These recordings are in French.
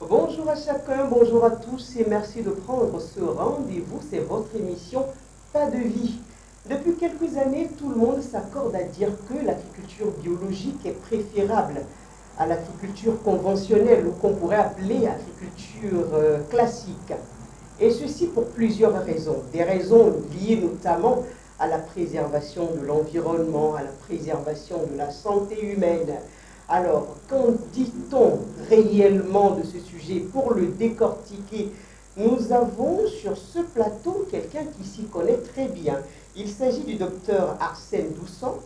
Bonjour à chacun, bonjour à tous et merci de prendre ce rendez-vous. C'est votre émission Pas de vie. Depuis quelques années, tout le monde s'accorde à dire que l'agriculture biologique est préférable à l'agriculture conventionnelle ou qu'on pourrait appeler agriculture classique. Et ceci pour plusieurs raisons. Des raisons liées notamment à la préservation de l'environnement, à la préservation de la santé humaine. Alors, qu'en dit-on réellement de ce sujet? Pour le décortiquer, nous avons sur ce plateau quelqu'un qui s'y connaît très bien. Il s'agit du docteur Arsène Doussan.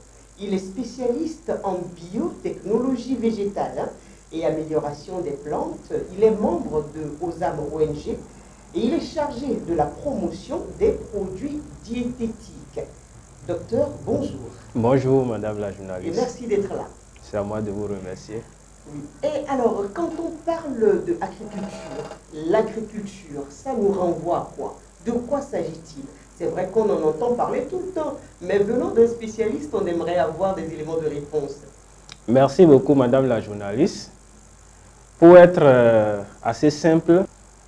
Il est spécialiste en biotechnologie végétale et amélioration des plantes. Il est membre de OSAM ONG et il est chargé de la promotion des produits diététiques. Docteur, bonjour. Bonjour, madame la journaliste. Et merci d'être là. C'est à moi de vous remercier. Oui. Et alors, quand on parle de l'agriculture, ça nous renvoie à quoi? De quoi s'agit-il? C'est vrai qu'on en entend parler tout le temps, mais venant d'un spécialiste, on aimerait avoir des éléments de réponse. Merci beaucoup, madame la journaliste. Pour être assez simple,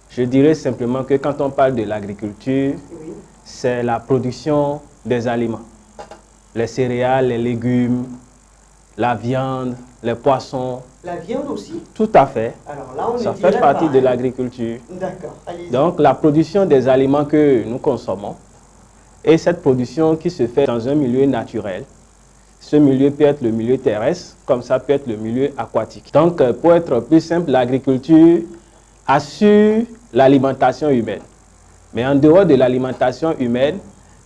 je dirais simplement que quand on parle de l'agriculture, Oui. c'est la production des aliments. Les céréales, les légumes, la viande, les poissons. La viande aussi? Tout à fait. Alors là, on Ça fait partie de l'agriculture. D'accord, allez-y. Donc, la production des aliments que nous consommons et cette production qui se fait dans un milieu naturel. Ce milieu peut être le milieu terrestre, comme ça peut être le milieu aquatique. Donc, pour être plus simple, l'agriculture assure l'alimentation humaine. Mais en dehors de l'alimentation humaine,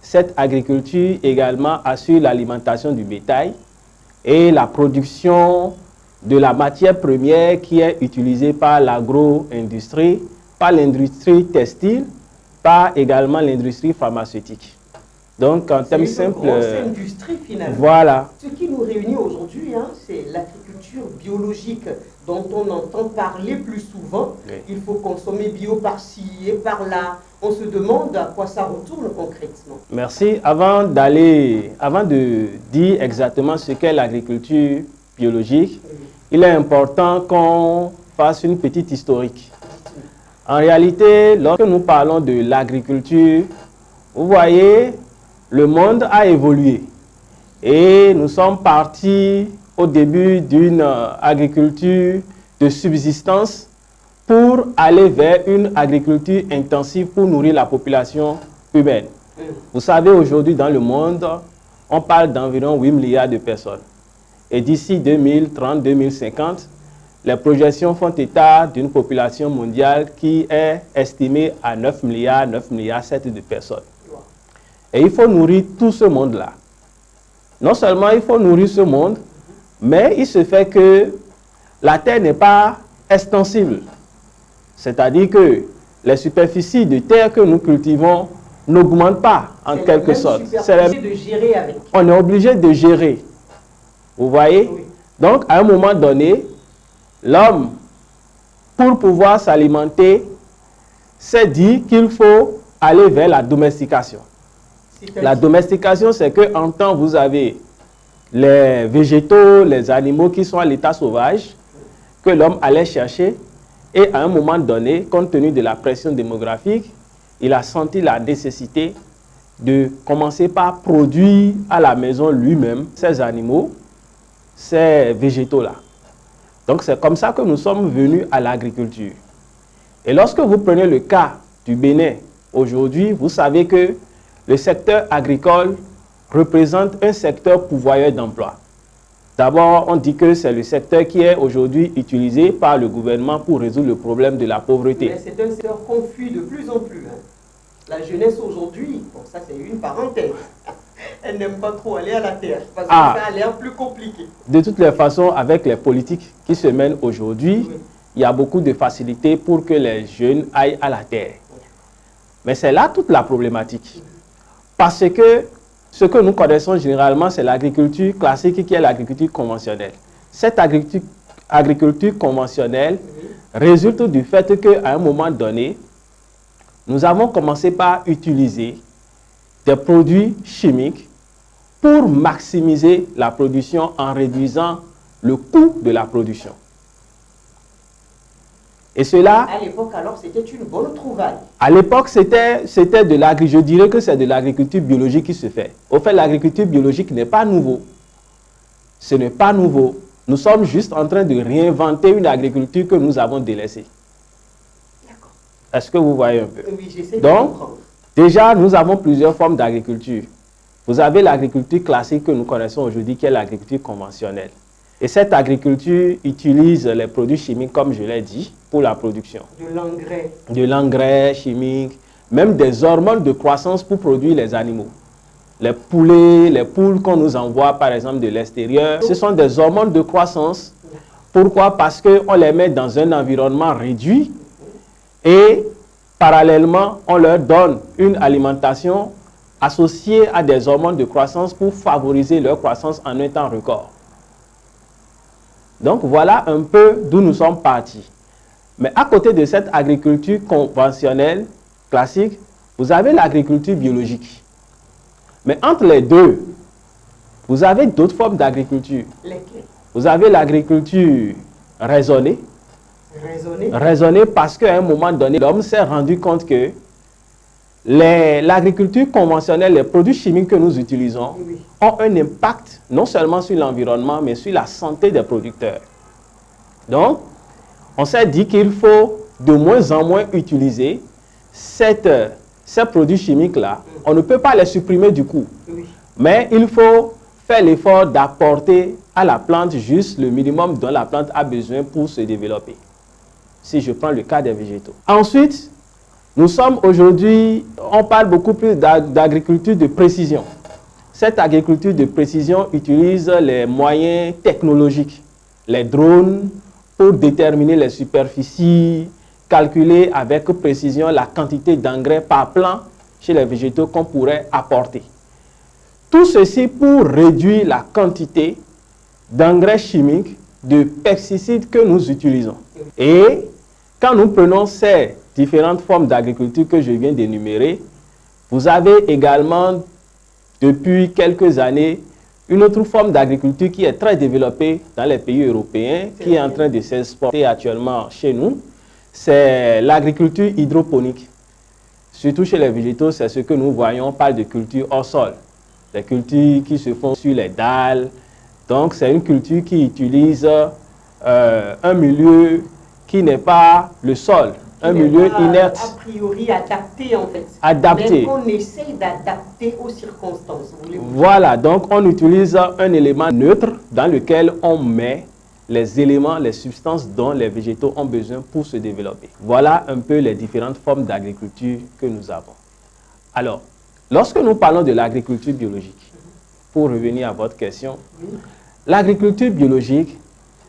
cette agriculture également assure l'alimentation du bétail et la production de la matière première qui est utilisée par l'agro-industrie, par l'industrie textile, par également l'industrie pharmaceutique. Donc, en termes simples, c'est une grosse industrie finalement. Voilà. Ce qui nous réunit aujourd'hui, c'est l'agriculture biologique dont on entend parler plus souvent. Oui. Il faut consommer bio par-ci et par-là. On se demande à quoi ça retourne concrètement. Merci. Avant de dire exactement ce qu'est l'agriculture biologique, il est important qu'on fasse une petite historique. En réalité, lorsque nous parlons de l'agriculture, vous voyez, le monde a évolué et nous sommes partis au début d'une agriculture de subsistance pour aller vers une agriculture intensive pour nourrir la population humaine. Vous savez, aujourd'hui dans le monde, on parle d'environ 8 milliards de personnes. Et d'ici 2030-2050, les projections font état d'une population mondiale qui est estimée à 9 milliards 7 de personnes. Et il faut nourrir tout ce monde-là. Non seulement il faut nourrir ce monde, mais il se fait que la terre n'est pas extensible. C'est-à-dire que les superficies de terre que nous cultivons n'augmentent pas en quelque sorte. On est obligé de gérer. Vous voyez? Oui. Donc, à un moment donné, l'homme, pour pouvoir s'alimenter, s'est dit qu'il faut aller vers la domestication. La domestication, c'est qu'en temps, vous avez les végétaux, les animaux qui sont à l'état sauvage, que l'homme allait chercher. Et à un moment donné, compte tenu de la pression démographique, il a senti la nécessité de commencer par produire à la maison lui-même ces animaux, ces végétaux-là. Donc c'est comme ça que nous sommes venus à l'agriculture. Et lorsque vous prenez le cas du Bénin, aujourd'hui, vous savez que le secteur agricole représente un secteur pourvoyeur d'emplois. D'abord, on dit que c'est le secteur qui est aujourd'hui utilisé par le gouvernement pour résoudre le problème de la pauvreté. Mais c'est un secteur confus de plus en plus. La jeunesse aujourd'hui, bon, ça c'est une parenthèse, elle n'aime pas trop aller à la terre parce que ça a l'air plus compliqué. De toutes les façons, avec les politiques qui se mènent aujourd'hui, oui, il y a beaucoup de facilités pour que les jeunes aillent à la terre. Mais c'est là toute la problématique. Parce que ce que nous connaissons généralement, c'est l'agriculture classique qui est l'agriculture conventionnelle. Cette agriculture conventionnelle résulte du fait qu'à un moment donné, nous avons commencé par utiliser des produits chimiques pour maximiser la production en réduisant le coût de la production. Et cela... À l'époque, alors, c'était une bonne trouvaille. À l'époque, c'était de l'agriculture. Je dirais que c'est de l'agriculture biologique qui se fait. Au fait, l'agriculture biologique n'est pas nouveau. Ce n'est pas nouveau. Nous sommes juste en train de réinventer une agriculture que nous avons délaissée. D'accord. Est-ce que vous voyez un peu? Oui, j'essaie de Donc, comprendre. déjà, nous avons plusieurs formes d'agriculture. Vous avez l'agriculture classique que nous connaissons aujourd'hui, qui est l'agriculture conventionnelle. Et cette agriculture utilise les produits chimiques, comme je l'ai dit, pour la production. De l'engrais. De l'engrais chimique, même des hormones de croissance pour produire les animaux. Les poulets, les poules qu'on nous envoie par exemple de l'extérieur, ce sont des hormones de croissance. Pourquoi? Parce qu'on les met dans un environnement réduit et parallèlement, on leur donne une alimentation associée à des hormones de croissance pour favoriser leur croissance en un temps record. Donc voilà un peu d'où nous sommes partis. Mais à côté de cette agriculture conventionnelle, classique, vous avez l'agriculture biologique. Mais entre les deux, vous avez d'autres formes d'agriculture. Lesquelles? Vous avez l'agriculture raisonnée. Raisonnée. Raisonnée parce qu'à un moment donné, l'homme s'est rendu compte que l'agriculture conventionnelle, les produits chimiques que nous utilisons, Oui. ont un impact non seulement sur l'environnement, mais sur la santé des producteurs. Donc, on s'est dit qu'il faut de moins en moins utiliser ces produits chimiques-là. On ne peut pas les supprimer du coup, Oui. mais il faut faire l'effort d'apporter à la plante juste le minimum dont la plante a besoin pour se développer. Si je prends le cas des végétaux. Ensuite, nous sommes aujourd'hui, on parle beaucoup plus d'agriculture de précision. Cette agriculture de précision utilise les moyens technologiques, les drones, pour déterminer les superficies, calculer avec précision la quantité d'engrais par plant chez les végétaux qu'on pourrait apporter. Tout ceci pour réduire la quantité d'engrais chimiques, de pesticides que nous utilisons. Et quand nous prenons ces différentes formes d'agriculture que je viens d'énumérer, vous avez également, depuis quelques années, une autre forme d'agriculture qui est très développée dans les pays européens, qui est en train de s'exporter actuellement chez nous, c'est l'agriculture hydroponique. Surtout chez les végétaux, c'est ce que nous voyons, on parle de culture hors sol. Les cultures qui se font sur les dalles. Donc, c'est une culture qui utilise un milieu qui n'est pas le sol, un milieu inerte. A priori adapté en fait. Adapté. Mais on essaye d'adapter aux circonstances. Voilà, donc on utilise un élément neutre dans lequel on met les éléments, les substances dont les végétaux ont besoin pour se développer. Voilà un peu les différentes formes d'agriculture que nous avons. Alors, lorsque nous parlons de l'agriculture biologique, pour revenir à votre question, l'agriculture biologique,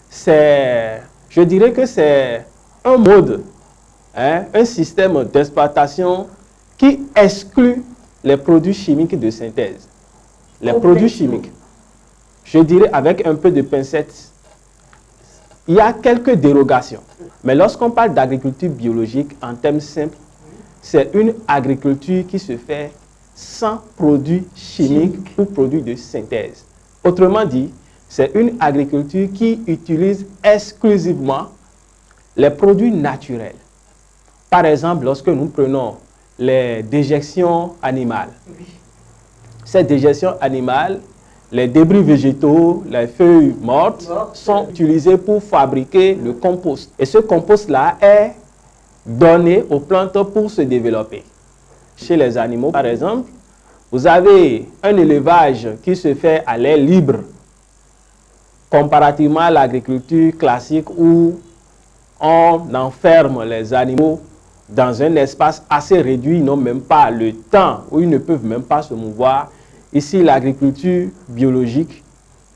je dirais que c'est un mode, un système d'exploitation qui exclut les produits chimiques de synthèse. Les produits chimiques, je dirais avec un peu de pincette, il y a quelques dérogations. Mais lorsqu'on parle d'agriculture biologique, en termes simples, c'est une agriculture qui se fait sans produits chimiques ou produits de synthèse. Autrement dit, c'est une agriculture qui utilise exclusivement les produits naturels. Par exemple, lorsque nous prenons les déjections animales, ces déjections animales, les débris végétaux, les feuilles mortes sont utilisés pour fabriquer le compost. Et ce compost-là est donné aux plantes pour se développer. Chez les animaux, par exemple, vous avez un élevage qui se fait à l'air libre, comparativement à l'agriculture classique où on enferme les animaux dans un espace assez réduit, ils n'ont même pas le temps, où ils ne peuvent même pas se mouvoir. Ici, l'agriculture biologique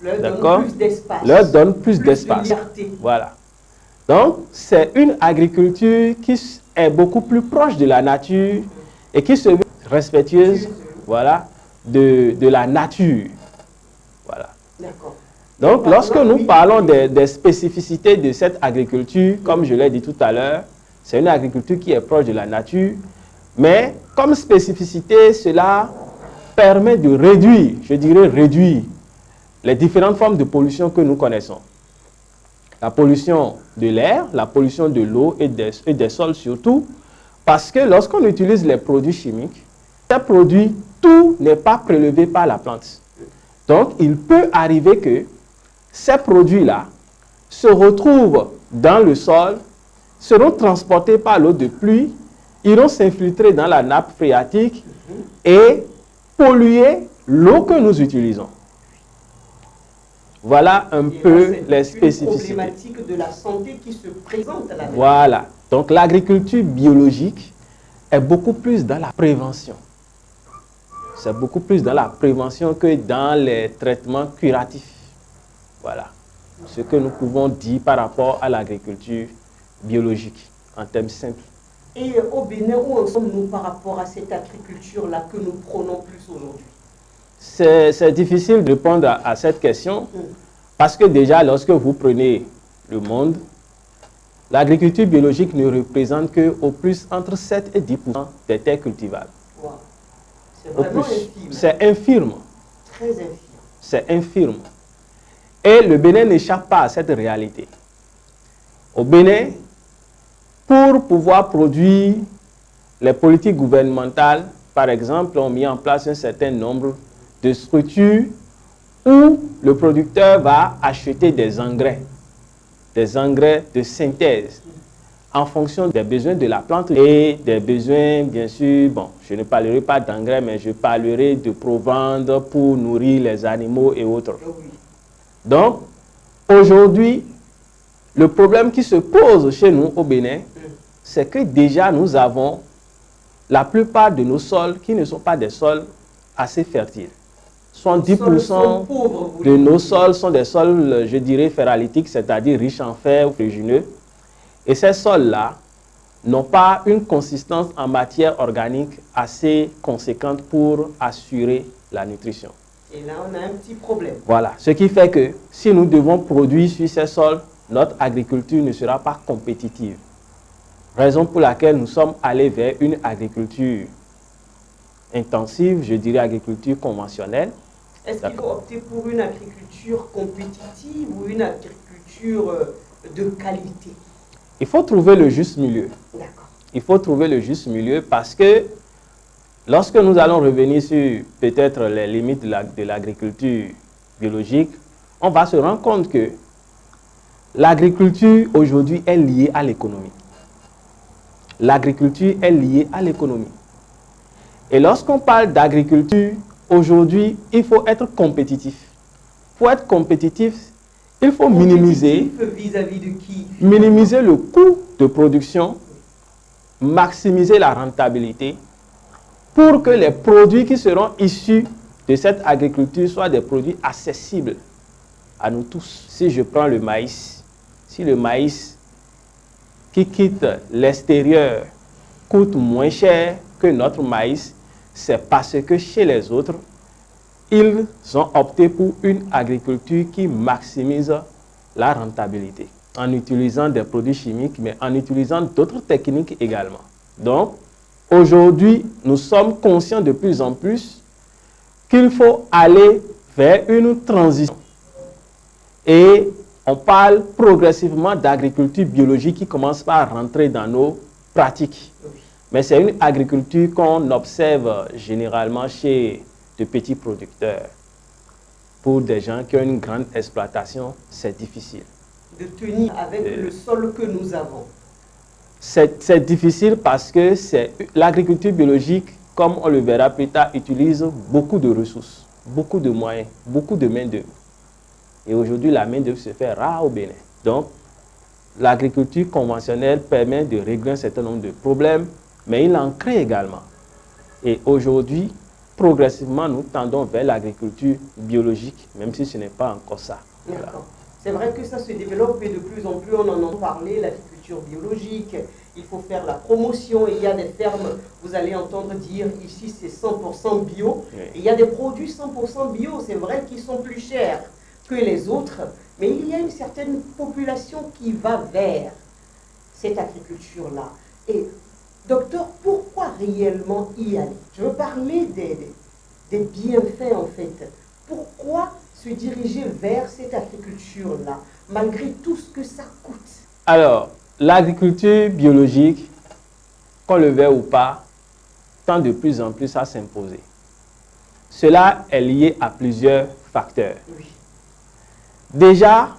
leur donne plus d'espace. Voilà. Donc, c'est une agriculture qui est beaucoup plus proche de la nature et qui se veut respectueuse, voilà, de la nature. Voilà. Donc, lorsque nous parlons des spécificités de cette agriculture, comme je l'ai dit tout à l'heure, c'est une agriculture qui est proche de la nature, mais comme spécificité, cela permet de réduire, je dirais réduire, les différentes formes de pollution que nous connaissons. La pollution de l'air, la pollution de l'eau et des sols surtout, parce que lorsqu'on utilise les produits chimiques, ces produits, tout n'est pas prélevé par la plante. Donc, il peut arriver que ces produits-là se retrouvent dans le sol, seront transportés par l'eau de pluie, iront s'infiltrer dans la nappe phréatique et polluer l'eau que nous utilisons. Voilà un peu les spécificités. C'est une problématique de la santé qui se présente à la. Voilà. Donc l'agriculture biologique est beaucoup plus dans la prévention. C'est beaucoup plus dans la prévention que dans les traitements curatifs. Voilà ce que nous pouvons dire par rapport à l'agriculture biologique en termes simples. Et au Bénin, où en sommes-nous par rapport à cette agriculture-là que nous prenons plus aujourd'hui? C'est difficile de répondre à cette question parce que déjà, lorsque vous prenez le monde, l'agriculture biologique ne représente qu'au plus entre 7 et 10% des terres cultivables. Wow. C'est vraiment infime. C'est infirme. Très infime. C'est infirme. Et le Bénin n'échappe pas à cette réalité. Au Bénin, pour pouvoir produire les politiques gouvernementales, par exemple, ont mis en place un certain nombre de structures où le producteur va acheter des engrais de synthèse en fonction des besoins de la plante et des besoins, bien sûr, bon, je ne parlerai pas d'engrais, mais je parlerai de provendre pour nourrir les animaux et autres. Donc, aujourd'hui, le problème qui se pose chez nous au Bénin, c'est que déjà nous avons la plupart de nos sols qui ne sont pas des sols assez fertiles. 70% de nos sols sont des sols, je dirais, ferralitiques, c'est-à-dire riches en fer ou ferrugineux. Et ces sols-là n'ont pas une consistance en matière organique assez conséquente pour assurer la nutrition. Et là, on a un petit problème. Voilà. Ce qui fait que si nous devons produire sur ces sols, notre agriculture ne sera pas compétitive. Raison pour laquelle nous sommes allés vers une agriculture intensive, je dirais agriculture conventionnelle. Est-ce qu'il faut opter pour une agriculture compétitive ou une agriculture de qualité? Il faut trouver le juste milieu. D'accord. Il faut trouver le juste milieu parce que lorsque nous allons revenir sur peut-être les limites de l'agriculture biologique, on va se rendre compte que l'agriculture aujourd'hui est liée à l'économie. L'agriculture est liée à l'économie. Et lorsqu'on parle d'agriculture, aujourd'hui, il faut être compétitif. Pour être compétitif, il faut minimiser le coût de production, maximiser la rentabilité pour que les produits qui seront issus de cette agriculture soient des produits accessibles à nous tous. Si je prends le maïs, si le maïs qui quitte l'extérieur coûte moins cher que notre maïs, c'est parce que chez les autres, ils ont opté pour une agriculture qui maximise la rentabilité en utilisant des produits chimiques, mais en utilisant d'autres techniques également. Donc, aujourd'hui, nous sommes conscients de plus en plus qu'il faut aller vers une transition. Et on parle progressivement d'agriculture biologique qui commence par rentrer dans nos pratiques. Mais c'est une agriculture qu'on observe généralement chez de petits producteurs. Pour des gens qui ont une grande exploitation, c'est difficile. De tenir avec le sol que nous avons. C'est difficile parce que l'agriculture biologique, comme on le verra plus tard, utilise beaucoup de ressources, beaucoup de moyens, beaucoup de main-d'œuvre. Et aujourd'hui, la main-d'œuvre se fait rare au Bénin. Donc, l'agriculture conventionnelle permet de régler un certain nombre de problèmes, mais il en crée également. Et aujourd'hui, progressivement, nous tendons vers l'agriculture biologique, même si ce n'est pas encore ça. Voilà. C'est vrai que ça se développe et de plus en plus on en entend parler, l'agriculture biologique. Il faut faire la promotion et il y a des fermes, vous allez entendre dire ici c'est 100% bio. Oui. Et il y a des produits 100% bio, c'est vrai qu'ils sont plus chers que les autres, mais il y a une certaine population qui va vers cette agriculture-là. Et docteur, pourquoi réellement y aller? Je veux parler des bienfaits en fait. Pourquoi se diriger vers cette agriculture-là? malgré tout ce que ça coûte? Alors, l'agriculture biologique, qu'on le veuille ou pas, tend de plus en plus à s'imposer. Cela est lié à plusieurs facteurs. Oui. Déjà,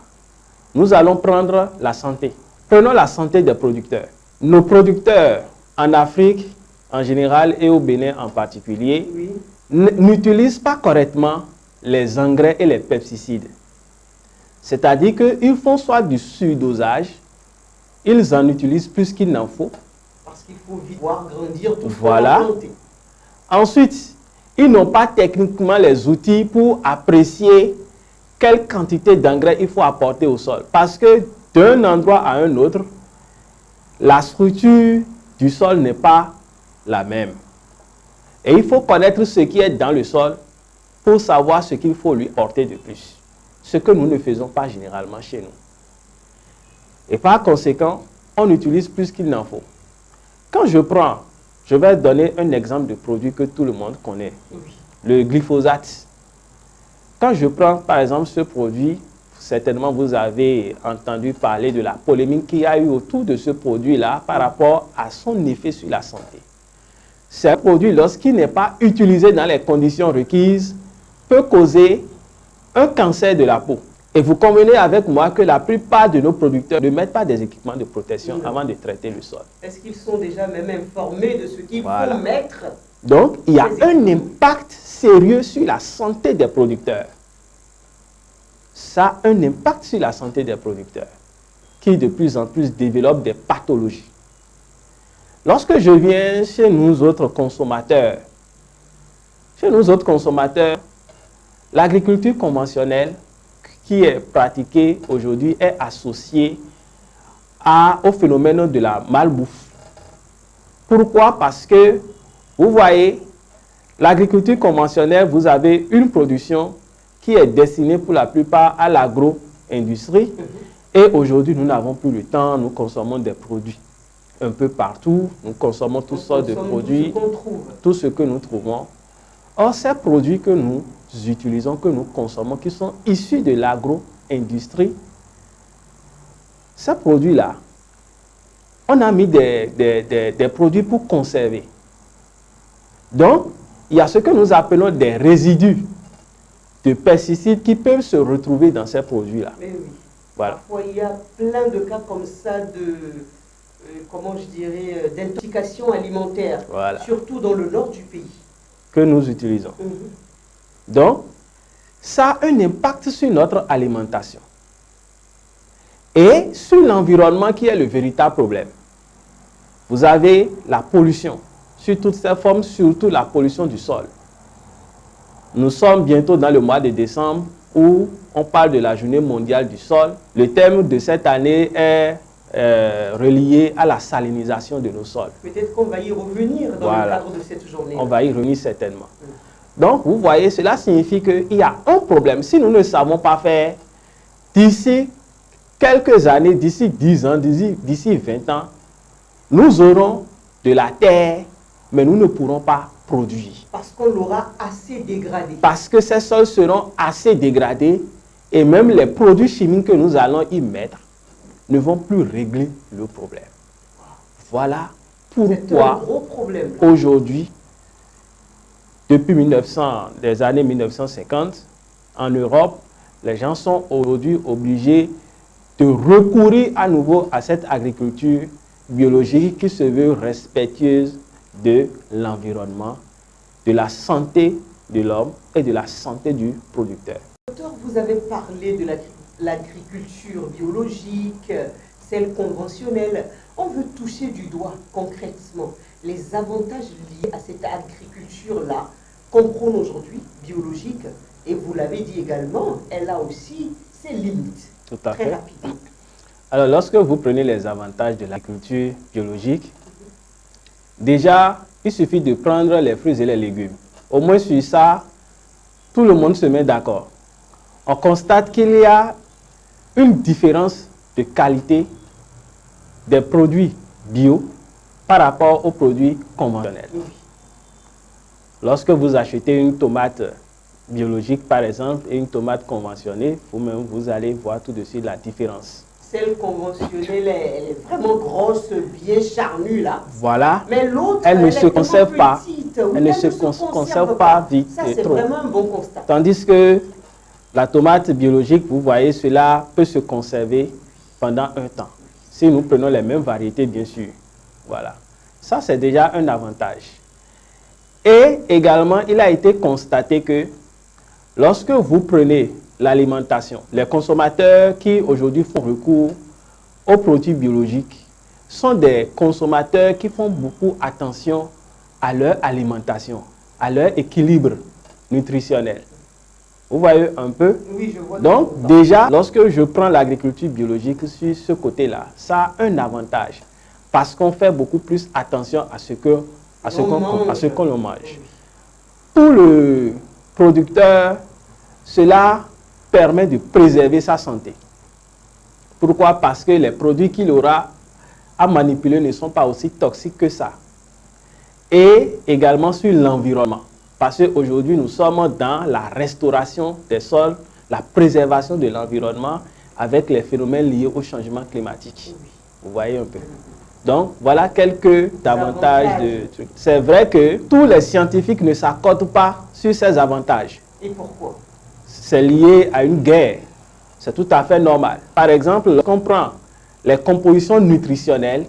nous allons prendre la santé. Prenons la santé des producteurs. Nos producteurs en Afrique en général et au Bénin en particulier Oui. n'utilisent pas correctement les engrais et les pesticides. C'est-à-dire qu'ils font soit du surdosage, ils en utilisent plus qu'il n'en faut. Parce qu'il faut vite voir grandir tout ce qu'on Voilà. a planté. Ensuite, ils n'ont pas techniquement les outils pour apprécier quelle quantité d'engrais il faut apporter au sol. Parce que d'un endroit à un autre, la structure du sol n'est pas la même. Et il faut connaître ce qui est dans le sol pour savoir ce qu'il faut lui porter de plus. Ce que nous ne faisons pas généralement chez nous. Et par conséquent, on utilise plus qu'il n'en faut. Quand je vais donner un exemple de produit que tout le monde connaît, Oui. le glyphosate. Quand je prends par exemple ce produit, certainement vous avez entendu parler de la polémique qu'il y a eu autour de ce produit-là par rapport à son effet sur la santé. Ce produit, lorsqu'il n'est pas utilisé dans les conditions requises, peut causer un cancer de la peau. Et vous convenez avec moi que la plupart de nos producteurs ne mettent pas des équipements de protection avant de traiter le sol. Est-ce qu'ils sont déjà même informés de ce qu'il Voilà. faut mettre? Donc, il y a un impact sérieux sur la santé des producteurs. Ça a un impact sur la santé des producteurs qui de plus en plus développent des pathologies. Lorsque je viens chez nous autres consommateurs, l'agriculture conventionnelle qui est pratiquée aujourd'hui est associée au phénomène de la malbouffe. Pourquoi? Parce que, vous voyez, l'agriculture conventionnelle, vous avez une production qui est destinée pour la plupart à l'agro-industrie. Et aujourd'hui, nous n'avons plus le temps, nous consommons des produits un peu partout, nous consommons toutes sortes de produits, tout ce que nous trouvons. Or, ces produits que nous utilisons, que nous consommons, qui sont issus de l'agro-industrie, ces produits-là, on a mis des produits pour conserver. Donc, il y a ce que nous appelons des résidus de pesticides qui peuvent se retrouver dans ces produits-là. Oui. Voilà. Parfois, il y a plein de cas comme ça comment je dirais, d'intoxication alimentaire, Voilà. surtout dans le nord du pays. Que nous utilisons. Donc, ça a un impact sur notre alimentation et sur l'environnement qui est le véritable problème. Vous avez la pollution, sur toutes ses formes, surtout la pollution du sol. Nous sommes bientôt dans le mois de décembre où on parle de la journée mondiale du sol. Le thème de cette année est relié à la salinisation de nos sols. Peut-être qu'on va y revenir dans le cadre de cette journée. On va y revenir certainement. Donc, vous voyez, cela signifie qu'il y a un problème. Si nous ne savons pas faire, d'ici quelques années, d'ici 10 ans, d'ici 20 ans, nous aurons de la terre, mais nous ne pourrons pas produire. Parce qu'on l'aura assez dégradé. Parce que ces sols seront assez dégradés et même les produits chimiques que nous allons y mettre ne vont plus régler le problème. Voilà pourquoi aujourd'hui, depuis les années 1950, en Europe, les gens sont aujourd'hui obligés de recourir à nouveau à cette agriculture biologique qui se veut respectueuse de l'environnement, de la santé de l'homme et de la santé du producteur. Docteur, vous avez parlé de l'agriculture biologique, celle conventionnelle. On veut toucher du doigt concrètement les avantages liés à cette agriculture-là qu'on prône aujourd'hui, biologique, et vous l'avez dit également, elle a aussi ses limites. Tout à fait. Très rapidement. Alors, lorsque vous prenez les avantages de l'agriculture biologique, déjà, il suffit de prendre les fruits et les légumes. Au moins sur ça, tout le monde se met d'accord. On constate qu'il y a une différence de qualité des produits bio par rapport aux produits conventionnels. Oui. Lorsque vous achetez une tomate biologique, par exemple, et une tomate conventionnée, vous-même, vous allez voir tout de suite la différence. Celle conventionnelle, elle est vraiment grosse, bien charnue là. Voilà. Mais l'autre, elle ne se conserve pas. Elle ne se conserve pas vite. Ça, c'est vraiment un bon constat. Tandis que la tomate biologique, vous voyez, cela peut se conserver pendant un temps. Si nous prenons les mêmes variétés, bien sûr. Voilà. Ça, c'est déjà un avantage. Et également, il a été constaté que lorsque vous prenez l'alimentation, les consommateurs qui aujourd'hui font recours aux produits biologiques sont des consommateurs qui font beaucoup attention à leur alimentation, à leur équilibre nutritionnel. Vous voyez un peu? Oui, je vois. Donc, déjà, lorsque je prends l'agriculture biologique sur ce côté-là, ça a un avantage parce qu'on fait beaucoup plus attention à ce qu'on mange. Pour le producteur, cela permet de préserver sa santé. Pourquoi? Parce que les produits qu'il aura à manipuler ne sont pas aussi toxiques que ça. Et également sur l'environnement. Parce qu'aujourd'hui, nous sommes dans la restauration des sols, la préservation de l'environnement avec les phénomènes liés au changement climatique. Vous voyez un peu. Donc, voilà quelques avantages de trucs. C'est vrai que tous les scientifiques ne s'accordent pas sur ces avantages. Et pourquoi? C'est lié à une guerre. C'est tout à fait normal. Par exemple, lorsqu'on prend les compositions nutritionnelles,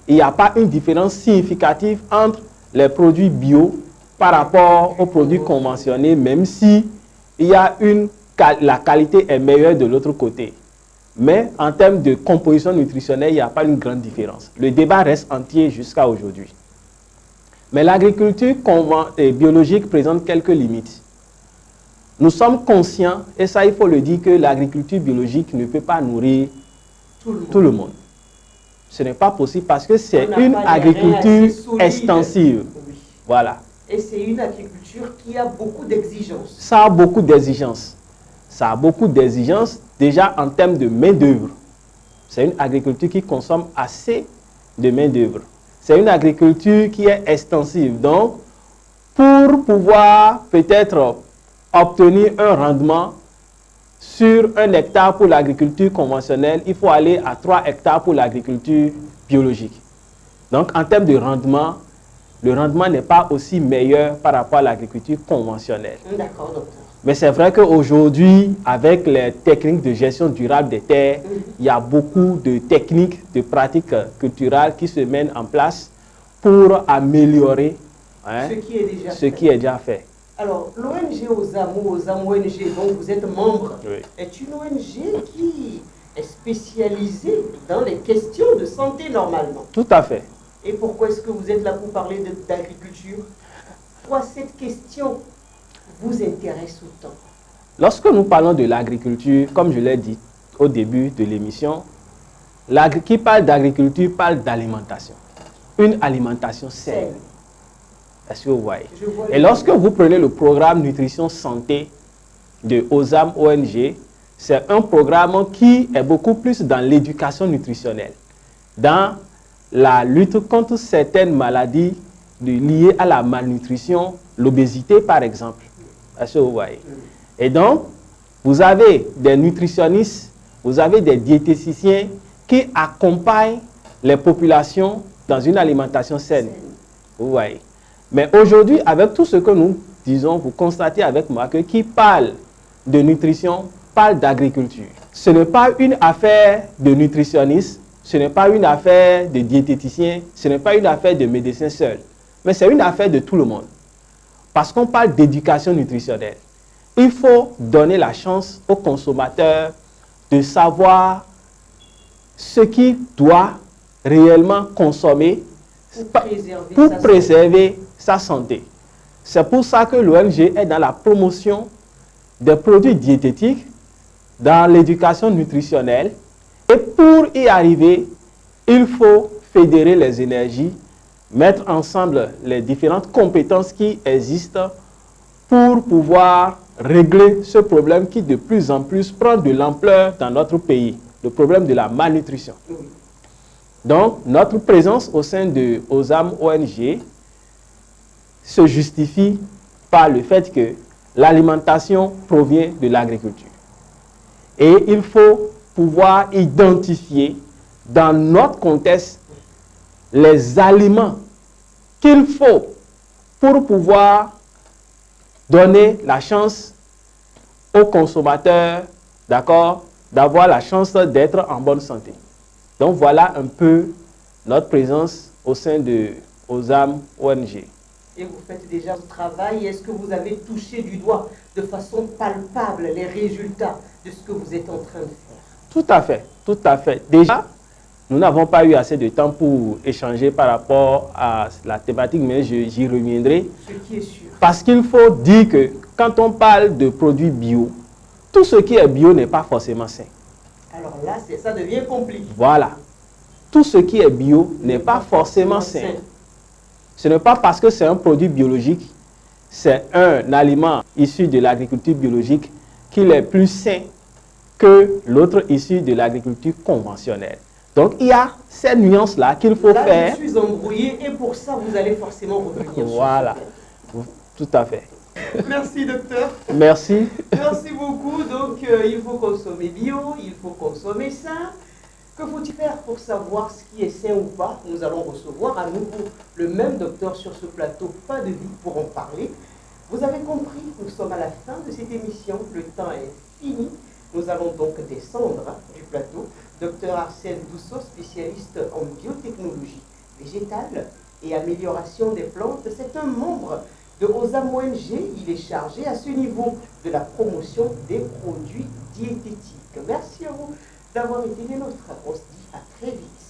il n'y a pas une différence significative entre les produits bio par rapport aux produits conventionnés, même si la qualité est meilleure de l'autre côté. Mais en termes de composition nutritionnelle, il n'y a pas une grande différence. Le débat reste entier jusqu'à aujourd'hui. Mais l'agriculture biologique présente quelques limites. Nous sommes conscients, et ça il faut le dire, que l'agriculture biologique ne peut pas nourrir tout le monde. Ce n'est pas possible parce que c'est une agriculture extensive. Oui. Voilà. Et c'est une agriculture qui a beaucoup d'exigences. Ça a beaucoup d'exigences. Ça a beaucoup d'exigences déjà en termes de main-d'œuvre. C'est une agriculture qui consomme assez de main-d'œuvre. C'est une agriculture qui est extensive. Donc, pour pouvoir peut-être obtenir un rendement sur 1 hectare pour l'agriculture conventionnelle, il faut aller à 3 hectares pour l'agriculture biologique. Donc, en termes de rendement, le rendement n'est pas aussi meilleur par rapport à l'agriculture conventionnelle. D'accord, docteur. Mais c'est vrai qu'aujourd'hui, avec les techniques de gestion durable des terres, il y a beaucoup de techniques, de pratiques culturelles qui se mettent en place pour améliorer ce qui est déjà fait. Alors, l'ONG OSAM ONG, dont vous êtes membre, Oui. est une ONG qui est spécialisée dans les questions de santé normalement. Tout à fait. Et pourquoi est-ce que vous êtes là pour parler d'agriculture? Pourquoi cette question vous intéresse autant? Lorsque nous parlons de l'agriculture, comme je l'ai dit au début de l'émission, qui parle d'agriculture parle d'alimentation. Une alimentation saine. Est-ce que vous voyez? Et lorsque vous prenez le programme Nutrition Santé de OSAM ONG, c'est un programme qui est beaucoup plus dans l'éducation nutritionnelle, dans la lutte contre certaines maladies liées à la malnutrition, l'obésité par exemple. Est-ce que vous voyez? Et donc, vous avez des nutritionnistes, vous avez des diététiciens qui accompagnent les populations dans une alimentation saine. Vous voyez? Mais aujourd'hui, avec tout ce que nous disons, vous constatez avec moi que qui parle de nutrition parle d'agriculture. Ce n'est pas une affaire de nutritionniste, ce n'est pas une affaire de diététicien, ce n'est pas une affaire de médecin seul, mais c'est une affaire de tout le monde. Parce qu'on parle d'éducation nutritionnelle. Il faut donner la chance aux consommateurs de savoir ce qu'il doit réellement consommer pour préserver sa santé. C'est pour ça que l'ONG est dans la promotion des produits diététiques, dans l'éducation nutritionnelle. Et pour y arriver, il faut fédérer les énergies, mettre ensemble les différentes compétences qui existent pour pouvoir régler ce problème qui de plus en plus prend de l'ampleur dans notre pays, le problème de la malnutrition. Donc, notre présence au sein de OSAM ONG se justifie par le fait que l'alimentation provient de l'agriculture. Et il faut pouvoir identifier dans notre contexte les aliments qu'il faut pour pouvoir donner la chance aux consommateurs, d'accord, d'avoir la chance d'être en bonne santé. Donc voilà un peu notre présence au sein de OSAM ONG. Et vous faites déjà ce travail. Est-ce que vous avez touché du doigt de façon palpable les résultats de ce que vous êtes en train de faire? Tout à fait, tout à fait. Déjà, nous n'avons pas eu assez de temps pour échanger par rapport à la thématique, mais j'y reviendrai. Ce qui est sûr. Parce qu'il faut dire que quand on parle de produits bio, tout ce qui est bio n'est pas forcément sain. Alors là, ça devient compliqué. Voilà. Tout ce qui est bio n'est pas forcément sain. Ce n'est pas parce que c'est un produit biologique, c'est un aliment issu de l'agriculture biologique qu'il est plus sain que l'autre issu de l'agriculture conventionnelle. Donc, il y a ces nuances-là qu'il faut faire. Je suis embrouillé et pour ça, vous allez forcément revenir. Voilà, tout à fait. Merci, docteur. Merci. Merci beaucoup. Donc, il faut consommer bio, il faut consommer sain. Que faut-il faire pour savoir ce qui est sain ou pas? Nous allons recevoir à nouveau le même docteur sur ce plateau, pas de vie, pour en parler. Vous avez compris, nous sommes à la fin de cette émission. Le temps est fini. Nous allons donc descendre du plateau. Docteur Arsène Douceau, spécialiste en biotechnologie végétale et amélioration des plantes, c'est un membre de OSAM ONG. Il est chargé à ce niveau de la promotion des produits diététiques. Merci à vous d'avoir été des nôtres. On se dit à très vite.